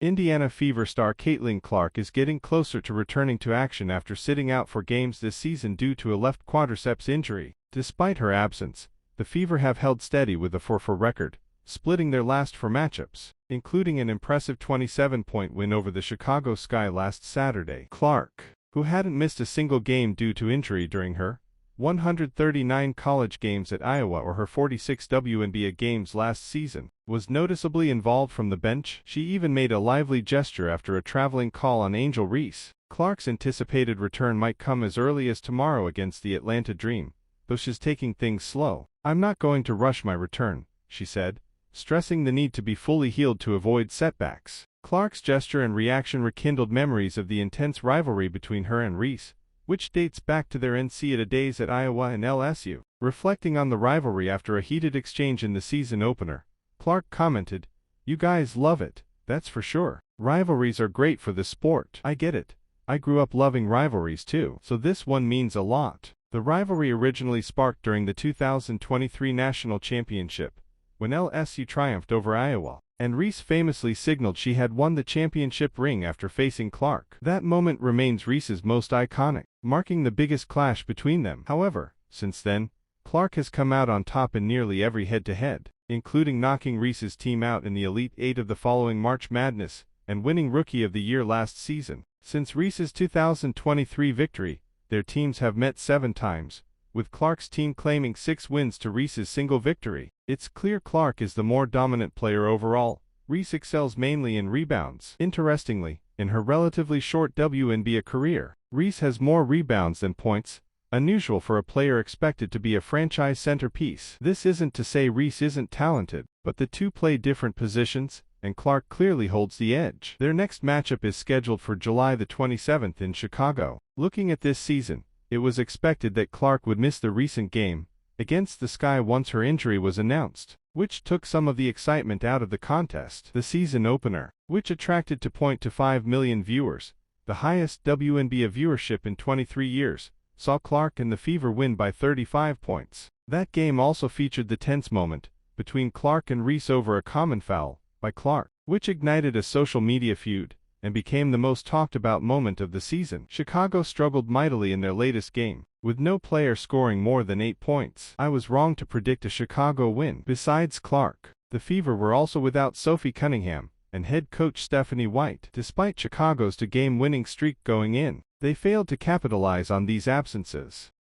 Indiana Fever star Caitlin Clark is getting closer to returning to action after sitting out for games this season due to a left quadriceps injury. Despite her absence, the Fever have held steady with a 4-4 record, splitting their last 4 matchups, including an impressive 27-point win over the Chicago Sky last Saturday. Clark, who hadn't missed a single game due to injury during her 139 college games at Iowa or her 46 WNBA games last season, was noticeably involved from the bench. She even made a lively gesture after a traveling call on Angel Reese. Clark's anticipated return might come as early as tomorrow against the Atlanta Dream, though she's taking things slow. "I'm not going to rush my return," she said, stressing the need to be fully healed to avoid setbacks. Clark's gesture and reaction rekindled memories of the intense rivalry between her and Reese, which dates back to their NCAA days at Iowa and LSU. Reflecting on the rivalry after a heated exchange in the season opener, Clark commented, "You guys love it, that's for sure. Rivalries are great for the sport. I get it. I grew up loving rivalries too, so this one means a lot." The rivalry originally sparked during the 2023 National Championship, when LSU triumphed over Iowa, and Reese famously signaled she had won the championship ring after facing Clark. That moment remains Reese's most iconic, marking the biggest clash between them. However, since then, Clark has come out on top in nearly every head-to-head, including knocking Reese's team out in the Elite Eight of the following March Madness, and winning Rookie of the Year last season. Since Reese's 2023 victory, their teams have met 7 times, with Clark's team claiming 6 wins to Reese's single victory. It's clear Clark is the more dominant player overall. Reese excels mainly in rebounds. Interestingly, in her relatively short WNBA career, Reese has more rebounds than points, unusual for a player expected to be a franchise centerpiece. This isn't to say Reese isn't talented, but the two play different positions, and Clark clearly holds the edge. Their next matchup is scheduled for July the 27th in Chicago. Looking at this season, it was expected that Clark would miss the recent game against the Sky once her injury was announced, which took some of the excitement out of the contest. The season opener, which attracted 2.25 million viewers, the highest WNBA viewership in 23 years, saw Clark and the Fever win by 35 points. That game also featured the tense moment between Clark and Reese over a common foul by Clark, which ignited a social media feud and became the most talked about moment of the season. Chicago struggled mightily in their latest game, with no player scoring more than 8 points. I was wrong to predict a Chicago win. Besides Clark, the Fever were also without Sophie Cunningham and head coach Stephanie White. Despite Chicago's 2-game winning streak going in, they failed to capitalize on these absences.